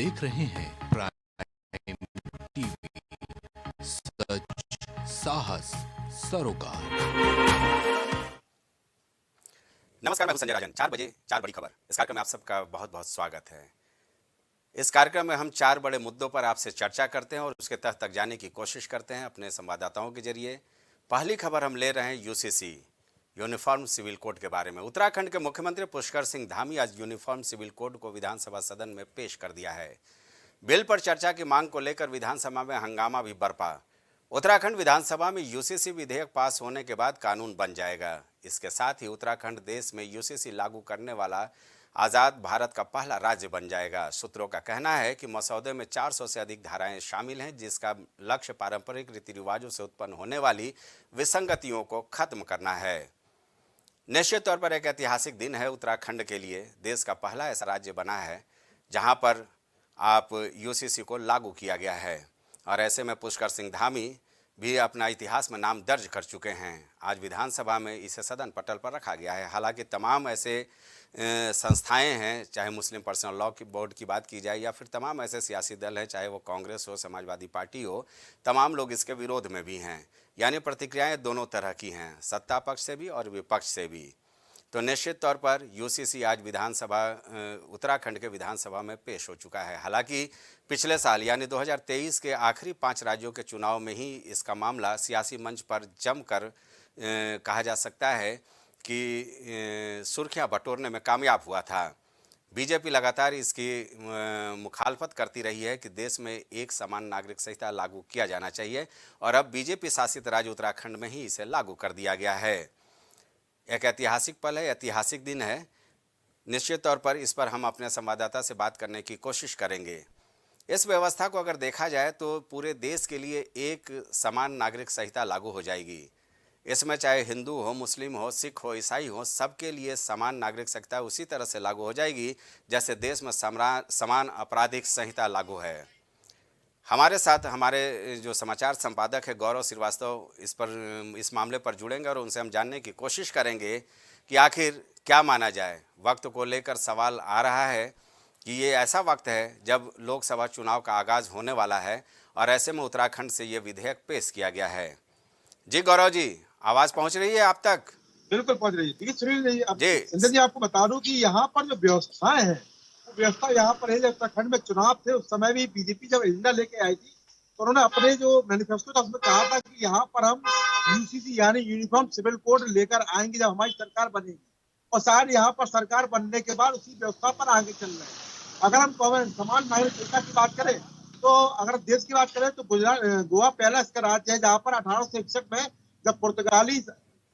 देख रहे हैं प्राइम टीवी, सच साहस सरोकार। नमस्कार, मैं हूं संजय राजन। 4 बजे 4 बड़ी खबर इस कार्यक्रम में आप सबका बहुत बहुत स्वागत है। इस कार्यक्रम में हम 4 बड़े मुद्दों पर आपसे चर्चा करते हैं और उसके तह तक जाने की कोशिश करते हैं अपने संवाददाताओं के जरिए। पहली खबर हम ले रहे हैं यूसीसी यूनिफॉर्म सिविल कोड के बारे में। उत्तराखंड के मुख्यमंत्री पुष्कर सिंह धामी आज यूनिफॉर्म सिविल कोड को विधानसभा सदन में पेश कर दिया है। बिल पर चर्चा की मांग को लेकर विधानसभा में हंगामा भी बरपा। उत्तराखंड विधानसभा में यूसीसी विधेयक पास होने के बाद कानून बन जाएगा। इसके साथ ही उत्तराखंड देश में यूसीसी लागू करने वाला आज़ाद भारत का पहला राज्य बन जाएगा। सूत्रों का कहना है कि मसौदे में 400 से अधिक धाराएं शामिल हैं, जिसका लक्ष्य पारंपरिक रीति रिवाजों से उत्पन्न होने वाली विसंगतियों को खत्म करना है। निश्चित तौर पर एक ऐतिहासिक दिन है उत्तराखंड के लिए। देश का पहला ऐसा राज्य बना है जहां पर आप यूसीसी को लागू किया गया है और ऐसे में पुष्कर सिंह धामी भी अपना इतिहास में नाम दर्ज कर चुके हैं। आज विधानसभा में इसे सदन पटल पर रखा गया है। हालांकि तमाम ऐसे संस्थाएं हैं, चाहे मुस्लिम पर्सनल लॉ की बोर्ड की बात की जाए या फिर तमाम ऐसे सियासी दल हैं, चाहे वो कांग्रेस हो, समाजवादी पार्टी हो, तमाम लोग इसके विरोध में भी हैं। यानी प्रतिक्रियाएं दोनों तरह की हैं, सत्ता पक्ष से भी और विपक्ष से भी। तो निश्चित तौर पर यूसीसी आज विधानसभा उत्तराखंड के विधानसभा में पेश हो चुका है। हालांकि पिछले साल यानी 2023 के आखिरी 5 राज्यों के चुनाव में ही इसका मामला सियासी मंच पर जमकर कहा जा सकता है कि सुर्खियां बटोरने में कामयाब हुआ था। बीजेपी लगातार इसकी मुखालफत करती रही है कि देश में एक समान नागरिक संहिता लागू किया जाना चाहिए और अब बीजेपी शासित राज्य उत्तराखंड में ही इसे लागू कर दिया गया है। एक ऐतिहासिक पल है, ऐतिहासिक दिन है। निश्चित तौर पर इस पर हम अपने संवाददाता से बात करने की कोशिश करेंगे। इस व्यवस्था को अगर देखा जाए तो पूरे देश के लिए एक समान नागरिक संहिता लागू हो जाएगी। इसमें चाहे हिंदू हो, मुस्लिम हो, सिख हो, ईसाई हो, सबके लिए समान नागरिक संहिता उसी तरह से लागू हो जाएगी जैसे देश में समान आपराधिक संहिता लागू है। हमारे साथ हमारे जो समाचार संपादक है गौरव श्रीवास्तव इस मामले पर जुड़ेंगे और उनसे हम जानने की कोशिश करेंगे कि आखिर क्या माना जाए। वक्त को लेकर सवाल आ रहा है कि ये ऐसा वक्त है जब लोकसभा चुनाव का आगाज होने वाला है और ऐसे में उत्तराखंड से ये विधेयक पेश किया गया है। जी गौरव जी, आवाज़ पहुंच रही है आप तक? बिल्कुल पहुंच रही है। देखिए सुनील जी संजय जी, आपको बता दूं कि यहाँ पर जो व्यवस्थाएं हैं, वो व्यवस्था यहाँ पर है। जब उत्तराखंड में चुनाव थे उस समय भी बीजेपी जब एजेंडा लेके आई थी तो उन्होंने अपने जो मैनिफेस्टो था उसमें कहा था कि यहाँ पर हम यूसीसी यानी यूनिफॉर्म सिविल कोड लेकर आएंगे जब हमारी सरकार बनेगी। और शायद यहाँ पर सरकार बनने के बाद उसी व्यवस्था पर आगे चल रहे हैं। अगर हम समान नागरिक संहिता की बात करें तो अगर देश की बात करें तो गोवा पहला इसका राज्य है जहाँ पर 1861 में जब पुर्तगाली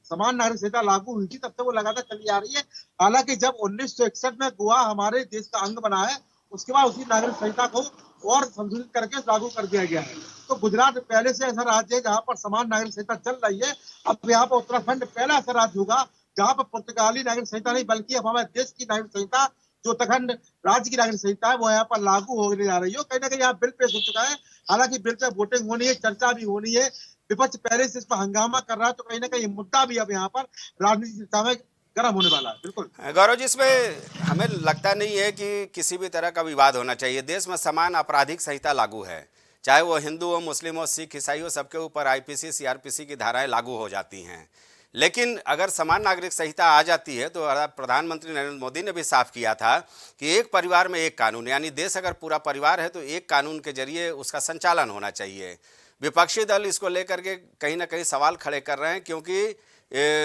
समान नागरिक संहिता लागू हुई थी तब से वो लगातार चली आ रही है। हालांकि जब 1961 में गोवा हमारे देश का अंग बना है उसके बाद उसी नागरिक संहिता को और संशोधित करके लागू कर दिया गया है। तो गुजरात पहले से ऐसा राज्य है जहाँ पर समान नागरिक संहिता चल रही है। अब यहाँ पर उत्तराखंड पहला ऐसा राज्य होगा जहाँ पर पुर्तगाली नागरिक संहिता नहीं बल्कि अब हमारे देश की नागरिक संहिता जो उत्तराखंड राज्य की नागरिक संहिता है वो यहाँ पर लागू होने जा रही है। कहीं ना कहीं यहाँ बिल पेश हो चुका है। हालांकि बिल पे वोटिंग होनी है, चर्चा भी होनी है। विपक्ष पहले से इस पर हंगामा कर रहा है तो कहीं ना कहीं मुद्दा भी अब यहाँ पर राजनीतिक दिशा में गर्म होने वाला है। बिल्कुल गौरव जी, इसमें हमें लगता नहीं है कि किसी भी तरह का विवाद होना चाहिए। देश में समान आपराधिक संहिता लागू है, चाहे वो हिंदू हो, मुस्लिम हो, सिख, ईसाई हो, सबके ऊपर आईपीसी सीआरपीसी की धाराएं लागू हो जाती हैं। लेकिन अगर समान नागरिक संहिता आ जाती है तो प्रधानमंत्री नरेंद्र मोदी ने भी साफ किया था कि एक परिवार में एक कानून, यानी देश अगर पूरा परिवार है तो एक कानून के जरिए उसका संचालन होना चाहिए। विपक्षी दल इसको लेकर के कहीं ना कहीं सवाल खड़े कर रहे हैं क्योंकि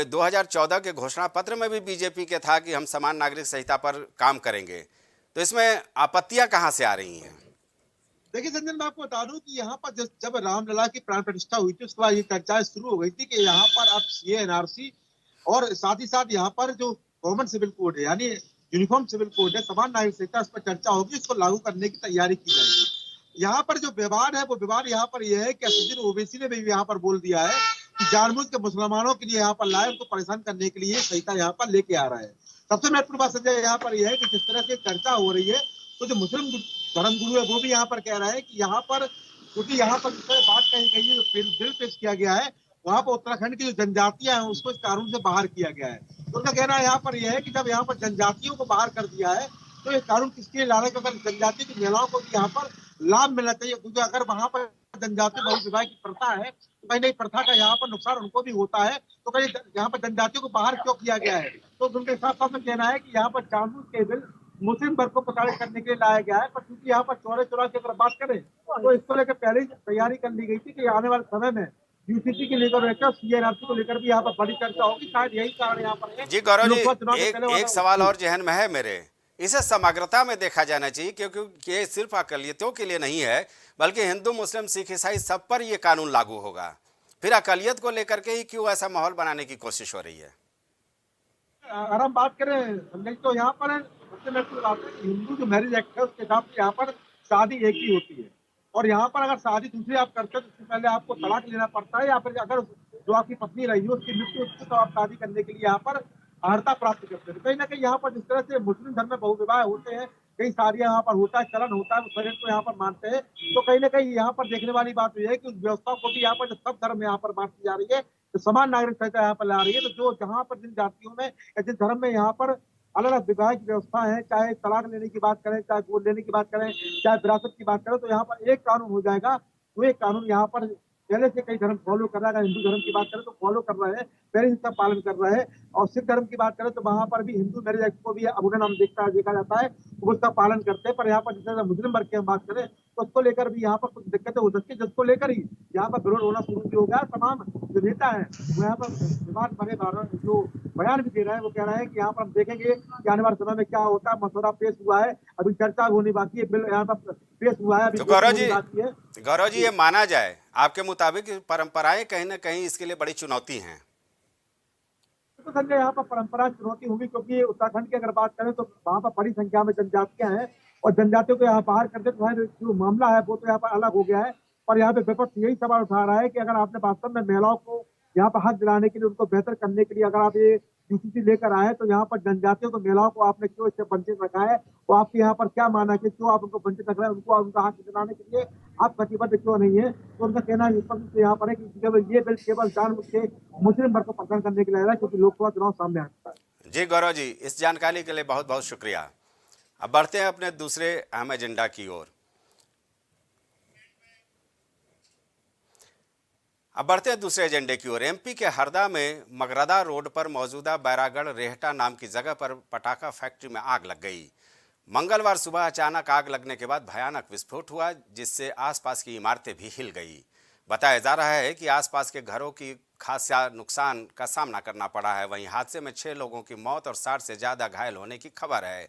2014 के घोषणा पत्र में भी बीजेपी के था कि हम समान नागरिक संहिता पर काम करेंगे। तो इसमें आपत्तियां कहां से आ रही हैं? देखिए संजय, मैं आपको बता दूं कि यहाँ पर जब रामलला की प्राण प्रतिष्ठा हुई थी उसके बाद ये चर्चाएं शुरू हो गई थी कि यहाँ पर अब सीए एनआरसी और साथ ही साथ यहाँ पर जो कॉमन सिविल कोड है यानी यूनिफॉर्म सिविल कोड है, समान नागरिक संहिता, इस पर चर्चा होगी, इसको लागू करने की तैयारी की जाएगी। यहाँ पर जो विवाद है वो विवाद यहाँ पर यह है कि असदुद्दीन ओवैसी ने भी यहाँ पर बोल दिया है कि जानबूझ के मुसलमानों के लिए यहाँ पर लाए, उनको परेशान करने के लिए संहिता यहाँ पर लेके आ रहा है। सबसे महत्वपूर्ण बात संजय यहाँ पर यह है कि जिस तरह से चर्चा हो रही है तो जो मुस्लिम धर्मगुरु है वो भी यहाँ पर कह रहा है कि यहाँ पर क्योंकि यहाँ पर जिस तरह बात कही गई है, जो बिल पेश किया गया है वहाँ पर उत्तराखंड की जो जनजातियां हैं उसको इस कानून से बाहर किया गया है। तो उनका कहना यहाँ पर यह है कि जब यहाँ पर जनजातियों को बाहर कर दिया है तो ये कानून किसके लिए ला रहे हैं? अगर जनजाति की महिलाओं को भी यहाँ पर लाभ मिलना चाहिए, क्योंकि अगर वहां पर जनजाति बहु विवाह की प्रथा है तो कहीं नहीं प्रथा का यहाँ पर नुकसान उनको भी होता है, तो कहीं यहाँ पर जनजातियों को बाहर क्यों किया गया है? तो उनके साथ साथ में कहना है कि यहाँ पर कानून के बिल मुस्लिम वर्ग को प्रताड़ित करने के लिए लाया गया है, पर क्योंकि यहाँ पर चौड़े चौरा की अगर बात करें तो इसको लेकर पहले ही तैयारी कर ली गई थी कि आने वाले समय में यूसीसी के लेकर सीएनआरसी को लेकर भी यहाँ पर बड़ी चर्चा होगी। शायद यही कारण यहाँ पर है जी गौरव जी, लोकसभा चुनाव के एक पहले वाला एक सवाल और जहन में है मेरे। इसे समग्रता में देखा जाना चाहिए, क्योंकि ये सिर्फ अकलियतों के लिए नहीं है, बल्कि हिंदू मुस्लिम सिख ईसाई सब पर ये कानून लागू होगा। फिर अकलियत को लेकर के ही क्यों ऐसा माहौल बनाने की कोशिश हो रही है? अगर हम बात करें संजय, तो यहाँ पर सबसे महत्वपूर्ण बात है कि हिंदू जो मैरिज एक्ट है उसके हिसाब से यहाँ पर शादी एक ही होती है, और यहाँ पर अगर शादी दूसरी आप करते हो तो उससे पहले आपको तलाक लेना पड़ता है, या फिर अगर जो आपकी पत्नी रही हो उसकी मृत्यु होती है तो आप शादी करने के लिए यहाँ पर अर्हता प्राप्त करते हैं। कहीं ना कहीं यहाँ पर जिस तरह से मुस्लिम धर्म में बहुविवाह होते हैं, कई शादियां यहाँ पर होता है, चलन होता है, उस शरीर को यहाँ पर मानते हैं, तो कहीं ना कहीं यहाँ पर देखने वाली बात यह है कि उस व्यवस्था को भी यहाँ पर जब सब धर्म यहाँ पर बांटती जा रही है, तो समान नागरिक संहिता यहाँ पर ला रही है, तो जो जहाँ पर जिन जातियों में या जिस धर्म में यहाँ पर अलग अलग विवाह की व्यवस्था है, चाहे तलाक लेने की बात करें, चाहे गोद लेने की बात करें, चाहे विरासत की बात करें, तो यहाँ पर एक कानून हो जाएगा। तो एक कानून यहाँ पर पहले से कई धर्म फॉलो कर रहा है। अगर हिंदू धर्म की बात करें तो फॉलो कर रहे हैं, पहले से सब पालन कर रहे हैं, और सिख धर्म की बात करें तो वहां पर भी हिंदू मैरिज एक्ट को भी उन्हें हम देखा जाता है, वो उसका पालन करते हैं। पर यहाँ पर जैसे मुस्लिम वर्ग की हम बात करें तो उसको लेकर भी यहाँ पर कुछ दिक्कतें हो सकती है, जिसको लेकर ही यहाँ पर विरोध होना शुरू भी हो गया। तमाम जो नेता है वो यहाँ पर विवाद भरे जो बयान भी दे रहे हैं, वो कह रहे हैं कि यहाँ पर हम देखेंगे कि आने वाले समय में क्या होता है। मसौदा पेश हुआ है, अभी चर्चा होनी बाकी है, बिल यहाँ पर पेश हुआ है, अभी तो गौरव जी, बाकी है। गौरव जी, ये माना जाए आपके मुताबिक परंपराएं कहीं ना कहीं इसके लिए बड़ी चुनौती हैं? तो संजय यहाँ पर परंपरा चुनौती होगी, क्योंकि उत्तराखंड की अगर बात करें तो वहाँ पर बड़ी संख्या में जनजातियां हैं, और जनजातियों को यहाँ बाहर करते तो जो मामला है वो तो यहाँ पर अलग हो गया है। पर यहाँ पे विपक्ष यही सवाल उठा रहा है कि अगर आपने वास्तव में महिलाओं को यहाँ पर हक दिलाने के लिए, उनको बेहतर करने के लिए अगर आप ये यूसीसी लेकर आए, तो यहाँ पर जनजातियों को, महिलाओं को आपने क्यों इससे वंचित रखा है? तो आपके यहाँ पर क्या माना कि क्यों आप उनको वंचित रख रहे हैं? उनको उनका हक दिलाने के लिए आप कटिबद्ध क्यों नहीं है? तो उनका कहना यहाँ पर है कि केवल ये बिल केवल जानबूझ के मुस्लिम वर्ग को पसंद करने के लिए है, क्योंकि लोकसभा चुनाव सामने आता है। जी गौरव जी, इस जानकारी के लिए बहुत बहुत शुक्रिया। अब बढ़ते हैं अपने दूसरे अहम एजेंडा की ओर। एमपी के हरदा में मगरदा रोड पर मौजूदा बैरागढ़ रेहटा नाम की जगह पर पटाखा फैक्ट्री में आग लग गई। मंगलवार सुबह अचानक आग लगने के बाद भयानक विस्फोट हुआ, जिससे आसपास की इमारतें भी हिल गई। बताया जा रहा है कि आसपास के घरों की खासा नुकसान का सामना करना पड़ा है। वहीं हादसे में 6 लोगों की मौत और 60 से ज़्यादा घायल होने की खबर है।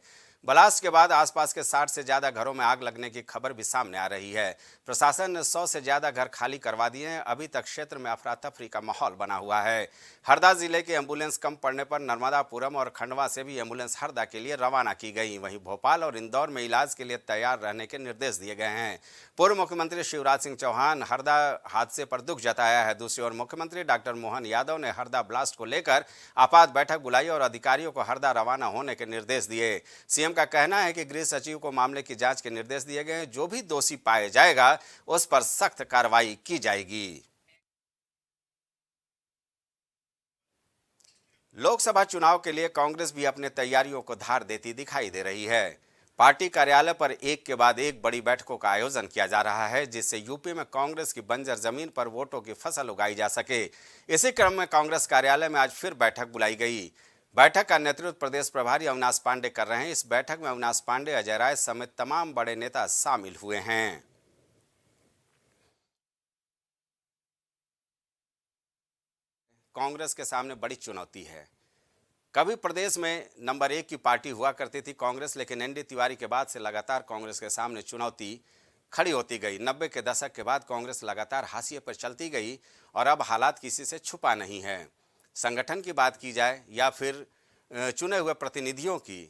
ब्लास्ट के बाद आसपास के 60 से ज़्यादा घरों में आग लगने की खबर भी सामने आ रही है। प्रशासन ने 100 से ज़्यादा घर खाली करवा दिए हैं। अभी तक क्षेत्र में अफरा तफरी का माहौल बना हुआ है। हरदा जिले के एम्बुलेंस कम पड़ने पर नर्मदापुरम और खंडवा से भी एम्बुलेंस हरदा के लिए रवाना की गई। वहीं भोपाल और इंदौर में इलाज के लिए तैयार रहने के निर्देश दिए गए हैं। पूर्व मुख्यमंत्री शिवराज सिंह चौहान हरदा हादसे पर दुख जताया है। दूसरी ओर मुख्यमंत्री डॉक्टर मोहन यादव ने हरदा ब्लास्ट को लेकर आपात बैठक बुलाई और अधिकारियों को हरदा रवाना होने के निर्देश दिए। सीएम का कहना है कि गृह सचिव को मामले की जांच के निर्देश दिए गए हैं। जो भी दोषी पाया जाएगा उस पर सख्त कार्रवाई की जाएगी। लोकसभा चुनाव के लिए कांग्रेस भी अपने तैयारियों को धार देती दिखाई दे रही है। पार्टी कार्यालय पर एक के बाद एक बड़ी बैठकों का आयोजन किया जा रहा है, जिससे यूपी में कांग्रेस की बंजर जमीन पर वोटों की फसल उगाई जा सके। इसी क्रम में कांग्रेस कार्यालय में आज फिर बैठक बुलाई गई। बैठक का नेतृत्व प्रदेश प्रभारी अविनाश पांडे कर रहे हैं। इस बैठक में अविनाश पांडे, अजय राय समेत तमाम बड़े नेता शामिल हुए हैं। कांग्रेस के सामने बड़ी चुनौती है। कभी प्रदेश में नंबर 1 की पार्टी हुआ करती थी कांग्रेस, लेकिन एनडी तिवारी के बाद से लगातार कांग्रेस के सामने चुनौती खड़ी होती गई। 90 के दशक के बाद कांग्रेस लगातार हाशिए पर चलती गई और अब हालात किसी से छुपा नहीं है। संगठन की बात की जाए या फिर चुने हुए प्रतिनिधियों की,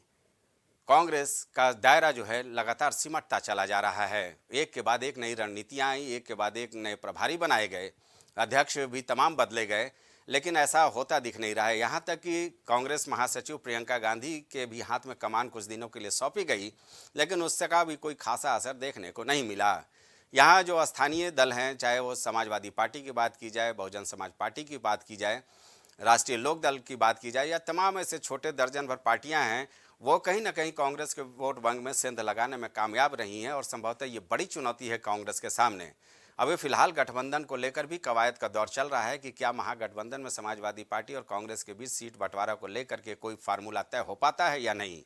कांग्रेस का दायरा जो है लगातार सिमटता चला जा रहा है। एक के बाद एक नई रणनीतियाँ आई, एक के बाद एक नए प्रभारी बनाए गए, अध्यक्ष भी तमाम बदले गए, लेकिन ऐसा होता दिख नहीं रहा है। यहाँ तक कि कांग्रेस महासचिव प्रियंका गांधी के भी हाथ में कमान कुछ दिनों के लिए सौंपी गई, लेकिन उससे का भी कोई खासा असर देखने को नहीं मिला। यहाँ जो स्थानीय दल हैं, चाहे वो समाजवादी पार्टी की बात की जाए, बहुजन समाज पार्टी की बात की जाए, राष्ट्रीय लोक दल की बात की जाए, या तमाम ऐसे छोटे दर्जन भर पार्टियाँ हैं, वो कहीं ना कहीं कांग्रेस के वोट बैंक में सेंध लगाने में कामयाब रही हैं और संभवतः ये बड़ी चुनौती है कांग्रेस के सामने। अभी फिलहाल गठबंधन को लेकर भी कवायद का दौर चल रहा है कि क्या महागठबंधन में समाजवादी पार्टी और कांग्रेस के बीच सीट बंटवारा को लेकर के कोई फार्मूला तय हो पाता है या नहीं।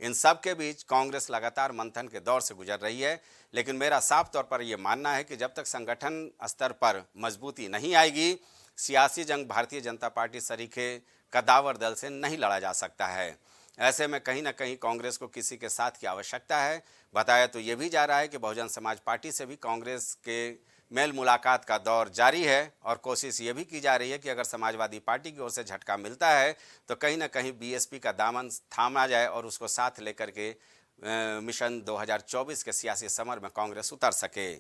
इन सब के बीच कांग्रेस लगातार मंथन के दौर से गुजर रही है, लेकिन मेरा साफ तौर पर यह मानना है कि जब तक संगठन स्तर पर मजबूती नहीं आएगी, सियासी जंग भारतीय जनता पार्टी सरीखे कदावर दल से नहीं लड़ा जा सकता है। ऐसे में कहीं ना कहीं कांग्रेस को किसी के साथ की आवश्यकता है। बताया तो ये भी जा रहा है कि बहुजन समाज पार्टी से भी कांग्रेस के मेल मुलाकात का दौर जारी है और कोशिश ये भी की जा रही है कि अगर समाजवादी पार्टी की ओर से झटका मिलता है तो कहीं ना कहीं बीएसपी का दामन थामा जाए और उसको साथ लेकर के मिशन 2024 के सियासी समर में कांग्रेस उतर सके।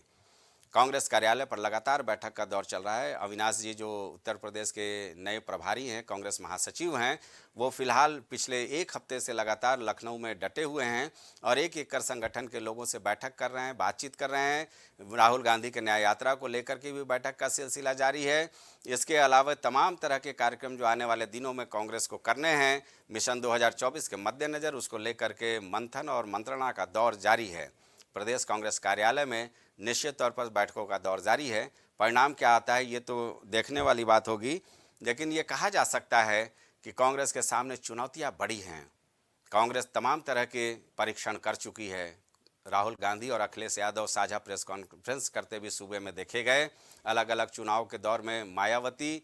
कांग्रेस कार्यालय पर लगातार बैठक का दौर चल रहा है। अविनाश जी जो उत्तर प्रदेश के नए प्रभारी हैं, कांग्रेस महासचिव हैं, वो फिलहाल पिछले एक हफ्ते से लगातार लखनऊ में डटे हुए हैं और एक एक कर संगठन के लोगों से बैठक कर रहे हैं, बातचीत कर रहे हैं। राहुल गांधी के न्याय यात्रा को लेकर के भी बैठक का सिलसिला जारी है। इसके अलावा तमाम तरह के कार्यक्रम जो आने वाले दिनों में कांग्रेस को करने हैं, मिशन 2024 के मद्देनज़र उसको लेकर के मंथन और मंत्रणा का दौर जारी है। प्रदेश कांग्रेस कार्यालय में निश्चित तौर पर बैठकों का दौर जारी है। परिणाम क्या आता है ये तो देखने वाली बात होगी, लेकिन ये कहा जा सकता है कि कांग्रेस के सामने चुनौतियां बड़ी हैं। कांग्रेस तमाम तरह के परीक्षण कर चुकी है। राहुल गांधी और अखिलेश यादव साझा प्रेस कॉन्फ्रेंस करते भी सूबे में देखे गए। अलग अलग चुनाव के दौर में मायावती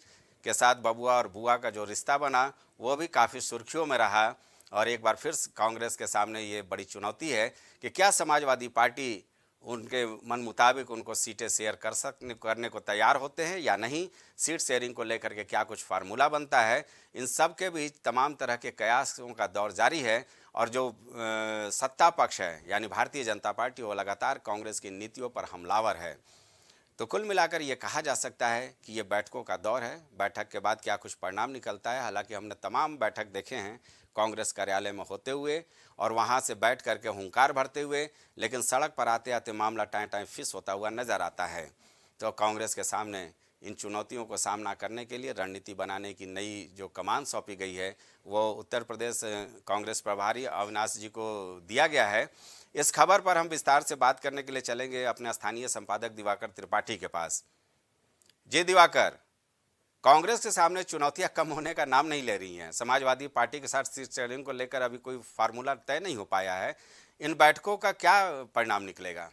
के साथ बबुआ और बुआ का जो रिश्ता बना वो भी काफ़ी सुर्खियों में रहा और एक बार फिर कांग्रेस के सामने ये बड़ी चुनौती है कि क्या समाजवादी पार्टी उनके मन मुताबिक उनको सीटें शेयर करने को तैयार होते हैं या नहीं। सीट शेयरिंग को लेकर के क्या कुछ फार्मूला बनता है। इन सब के बीच तमाम तरह के कयासों का दौर जारी है और जो सत्ता पक्ष है यानी भारतीय जनता पार्टी वो लगातार कांग्रेस की नीतियों पर हमलावर है। तो कुल मिलाकर ये कहा जा सकता है कि ये बैठकों का दौर है। बैठक के बाद क्या कुछ परिणाम निकलता है, हालांकि हमने तमाम बैठक देखे हैं कांग्रेस कार्यालय में होते हुए और वहाँ से बैठ करके हुंकार भरते हुए, लेकिन सड़क पर आते आते मामला टाइम टाइम फिस होता हुआ नज़र आता है। तो कांग्रेस के सामने इन चुनौतियों को सामना करने के लिए रणनीति बनाने की नई जो कमान सौंपी गई है वो उत्तर प्रदेश कांग्रेस प्रभारी अविनाश जी को दिया गया है। इस खबर पर हम विस्तार से बात करने के लिए चलेंगे अपने स्थानीय संपादक दिवाकर त्रिपाठी के पास। जी दिवाकर, कांग्रेस के सामने चुनौतियां कम होने का नाम नहीं ले रही हैं। समाजवादी पार्टी के साथ सीट शेयरिंग को लेकर अभी कोई फार्मूला तय नहीं हो पाया है। इन बैठकों का क्या परिणाम निकलेगा?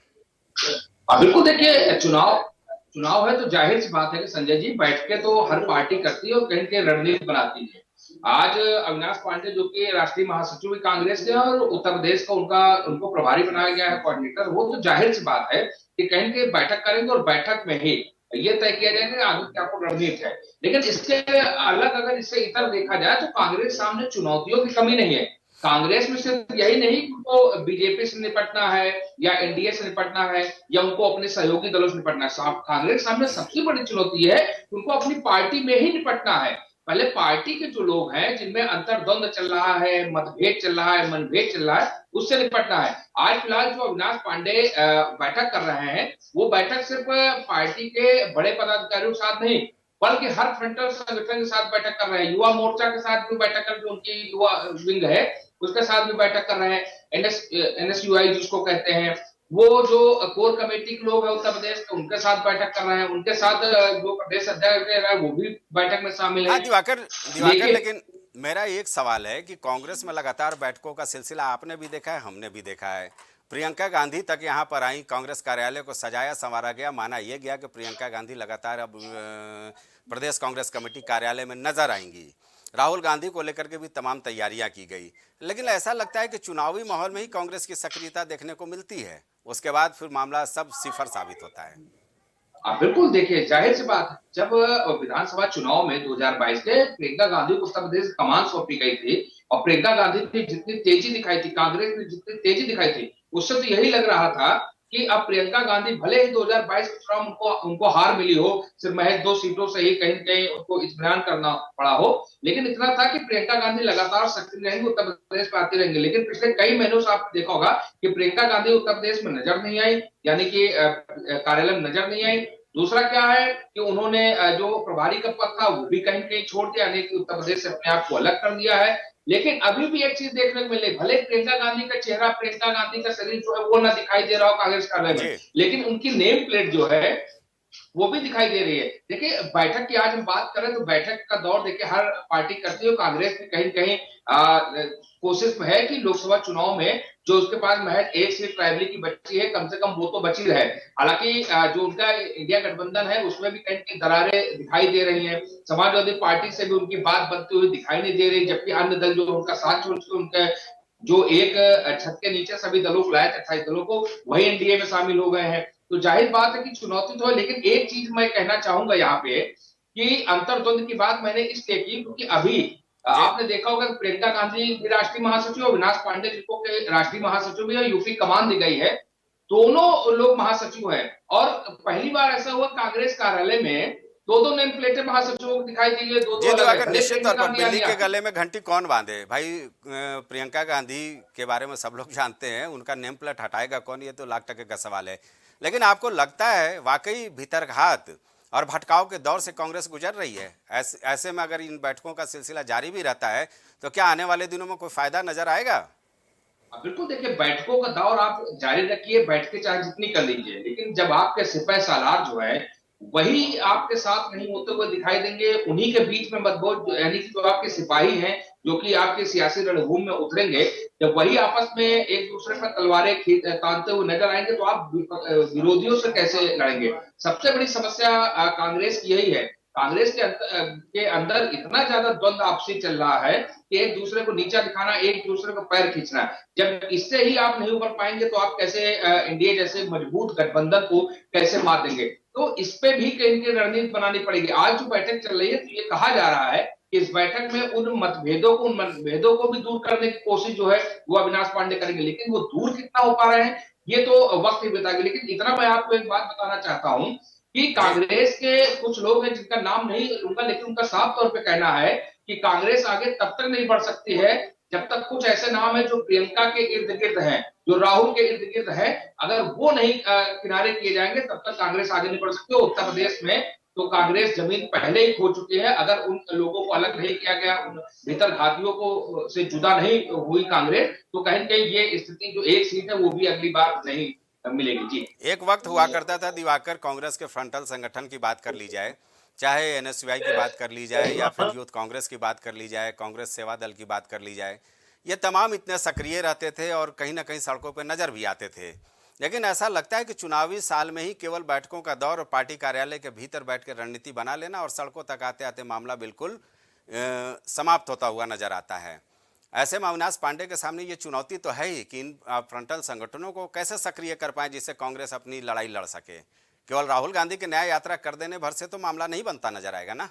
बिल्कुल, देखिए चुनाव है तो जाहिर सी बात है कि संजय जी बैठकें तो हर पार्टी करती है और कहीं कहीं रणनीति बनाती है। आज अविनाश पांडे जो कि राष्ट्रीय महासचिव भी कांग्रेस के और उत्तर प्रदेश का उनको प्रभारी बनाया गया है, कोऑर्डिनेटर, वो तो जाहिर सी बात है कि कहीं कहीं बैठक करेंगे और बैठक में ही ये तय किया जाएगा कि आगे क्या रणनीति है। लेकिन इसके अलग अगर इससे इतर देखा जाए तो कांग्रेस सामने चुनौतियों की कमी नहीं है। कांग्रेस में सिर्फ यही नहीं कि उनको बीजेपी से निपटना है या एनडीए से निपटना है या उनको अपने सहयोगी दलों से निपटना है। कांग्रेस सामने सबसे बड़ी चुनौती है कि उनको अपनी पार्टी में ही निपटना है। पहले पार्टी के जो लोग हैं जिनमें अंतर्द्वंद चल रहा है, मतभेद चल रहा है, मनभेद चल रहा है, उससे निपटना है। आज फिलहाल जो अविनाश पांडे बैठक कर रहे हैं वो बैठक सिर्फ पार्टी के बड़े पदाधिकारियों के साथ नहीं बल्कि हर फ्रंटल संगठन के साथ बैठक कर रहे हैं। युवा मोर्चा के साथ भी बैठक कर, जो उनकी युवा विंग है उसके साथ भी बैठक कर रहे हैं। एनएसयूआई जिसको कहते हैं, वो जो कोर कमेटी के लोग हैं उत्तर प्रदेश के, उनके साथ बैठक कर रहे हैं। उनके साथ जो प्रदेश अध्यक्ष है वो भी बैठक में शामिल है। दिवाकर, लेकिन मेरा एक सवाल है कि कांग्रेस में लगातार बैठकों का सिलसिला आपने भी देखा है, हमने भी देखा है। प्रियंका गांधी तक यहाँ पर आई, कांग्रेस कार्यालय को सजाया संवारा गया, माना यह गया कि प्रियंका गांधी लगातार अब प्रदेश कांग्रेस कमेटी कार्यालय में नजर आएंगी। राहुल गांधी को लेकर के भी तमाम तैयारियां की गई, लेकिन ऐसा लगता है कि चुनावी माहौल में ही कांग्रेस की सक्रियता देखने को मिलती है, उसके बाद फिर मामला सब सिफर साबित होता है। बिल्कुल, देखिए जाहिर सी बात है, जब विधानसभा चुनाव में 2022 के प्रियंका गांधी को उत्तर प्रदेश कमान सौंपी गई थी और प्रियंका गांधी ने जितनी तेजी दिखाई थी, कांग्रेस ने जितनी तेजी दिखाई थी, उससे तो यही लग रहा था कि अब प्रियंका गांधी भले ही 2022 के चुनाव उनको हार मिली हो, सिर्फ महज 2 सीटों से ही कहीं कहीं उनको इत्मीनान करना पड़ा हो, लेकिन इतना था कि प्रियंका गांधी लगातार सक्रिय रहेंगे, उत्तर प्रदेश में आती रहेंगे। लेकिन पिछले कई महीनों से आपने देखा होगा कि प्रियंका गांधी उत्तर प्रदेश में नजर नहीं आई, यानी कि कार्यालय में नजर नहीं आई। दूसरा क्या है कि उन्होंने जो प्रभारी का पद था वो भी कहीं कहीं छोड़ दिया, यानी कि उत्तर प्रदेश से अपने आप को अलग कर दिया है। लेकिन अभी भी एक चीज देखने को मिले, भले प्रियंका गांधी का चेहरा, प्रियंका गांधी का शरीर जो है वो ना दिखाई दे रहा हो कांग्रेस कार्यालय में, जी लेकिन उनकी नेम प्लेट जो है वो भी दिखाई दे रही है। देखिए बैठक की आज हम बात करें तो बैठक का दौर देखिए हर पार्टी करती है, कांग्रेस भी कहीं कहीं कोशिश में है कि लोकसभा चुनाव में जो उसके पास महज एक सीट रायबरेली की बची है, कम से कम वो तो बची रहे। हालांकि जो उनका इंडिया गठबंधन है उसमें भी कहीं कहीं दरारें दिखाई दे रही हैं, समाजवादी पार्टी से भी उनकी बात बनती हुई दिखाई नहीं दे रही, जबकि अन्य दल जो उनका साथ छोड़ के उनके जो एक छत के नीचे सभी दलों को लाए थे, 28 दलों को, वही एनडीए में शामिल हो गए हैं। तो जाहिर बात है कि चुनौती तो है, लेकिन एक चीज मैं कहना चाहूंगा यहाँ पे कि अंतर्द्वंद की बात मैंने इसलिए की क्योंकि अभी जी आपने देखा होगा कि प्रियंका गांधी भी राष्ट्रीय महासचिव, अविनाश पांडे जिनको के राष्ट्रीय महासचिव भी यूपी कमान दी गई है, दोनों लोग महासचिव हैं। और पहली बार ऐसा हुआ कांग्रेस कार्यालय में दो दो नेम प्लेटें महासचिवों को दिखाई दी है, दो जी दो अलग है। दिवाकर, भले निश्चित तौर प्रियंका पर गांधी बिल्ली के आती गले में घंटी कौन बांधे भाई। प्रियंका गांधी के बारे में सब लोग जानते हैं, उनका नेम प्लेट हटाएगा कौन, ये तो लाख टके का सवाल है। लेकिन आपको लगता है वाकई भीतरघात और भटकाव के दौर से कांग्रेस गुजर रही है? ऐसे में अगर इन बैठकों का सिलसिला जारी भी रहता है तो क्या आने वाले दिनों में कोई फायदा नजर आएगा? बिल्कुल, देखिए बैठकों का दौर आप जारी रखिए, बैठकें चाहे जितनी कर लीजिए, लेकिन जब आपके सिपह सालार जो है वही आपके साथ नहीं होते हुए दिखाई देंगे, उन्हीं के बीच में मतभेद, यानी कि जो आपके सिपाही हैं जो कि आपके सियासी रणभूमि में उतरेंगे, जब वही आपस में एक दूसरे पर तलवारें तानते हुए नजर आएंगे तो आप विरोधियों से कैसे लड़ेंगे। सबसे बड़ी समस्या कांग्रेस की यही है। कांग्रेस के अंदर इतना ज्यादा द्वंद्व आपसी चल रहा है कि एक दूसरे को नीचा दिखाना, एक दूसरे को पैर खींचना। जब इससे ही आप नहीं उबर पाएंगे तो आप कैसे एनडीए जैसे मजबूत गठबंधन को कैसे मार देंगे। तो इस पे भी कहीं की रणनीति बनानी पड़ेगी। आज जो बैठक चल रही है तो ये कहा जा रहा है कि इस बैठक में उन मतभेदों को भी दूर करने की कोशिश जो है वो अविनाश पांडे करेंगे, लेकिन वो दूर कितना हो पा रहे हैं ये तो वक्त ही बताएगा। लेकिन इतना मैं आपको एक बात बताना चाहता हूं कि जी कांग्रेस के कुछ लोग हैं जिनका नाम नहीं लूंगा, लेकिन उनका साफ तौर पे कहना है कि कांग्रेस आगे तब तक नहीं बढ़ सकती है जब तक कुछ ऐसे नाम है जो प्रियंका के इर्द गिर्द हैं, जो राहुल के इर्द गिर्द है, अगर वो नहीं किनारे किए जाएंगे तब तक कांग्रेस आगे नहीं बढ़ सकती। उत्तर प्रदेश में तो कांग्रेस जमीन पहले ही खो चुकी है। अगर उन लोगों को अलग नहीं किया गया, उन भीतर घातियों को से जुदा नहीं हुई कांग्रेस, तो कहीं कहीं ये स्थिति जो एक सीट है वो भी अगली बार नहीं मिलेगी। जी, एक वक्त हुआ करता था दिवाकर, कांग्रेस के फ्रंटल संगठन की बात कर ली जाए, चाहे एनएसयूआई की बात कर ली जाए या फिर यूथ कांग्रेस की बात कर ली जाए, कांग्रेस सेवा दल की बात कर ली जाए, ये तमाम इतने सक्रिय रहते थे और कहीं ना कहीं सड़कों पर नजर भी आते थे। लेकिन ऐसा लगता है कि चुनावी साल में ही केवल बैठकों का दौर और पार्टी कार्यालय के भीतर बैठ कर रणनीति बना लेना और सड़कों तक आते आते मामला बिल्कुल समाप्त होता हुआ नजर आता है। ऐसे में अविनाश पांडे के सामने ये चुनौती तो है ही कि इन फ्रंटल संगठनों को कैसे सक्रिय कर पाए जिससे कांग्रेस अपनी लड़ाई लड़ सके। केवल राहुल गांधी की न्याय यात्रा कर देने भर से तो मामला नहीं बनता नजर आएगा ना।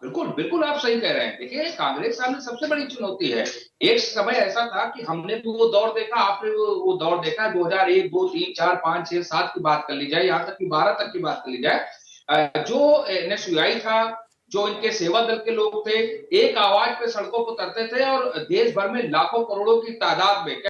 बिल्कुल बिल्कुल आप सही कह रहे हैं। देखिए कांग्रेस सामने सबसे बड़ी चुनौती है। एक समय ऐसा था कि हमने भी वो दौर देखा, आपने वो दौर देखा, 2001, 2, 3, 4, 5, 6, 7 की बात कर ली जाए, यहाँ तक कि 12 तक की बात कर ली जाए, जो एनएसयूआई था, जो इनके सेवा दल के लोग थे, एक आवाज पे सड़कों पर उतरते थे और देश भर में लाखों करोड़ों की तादाद में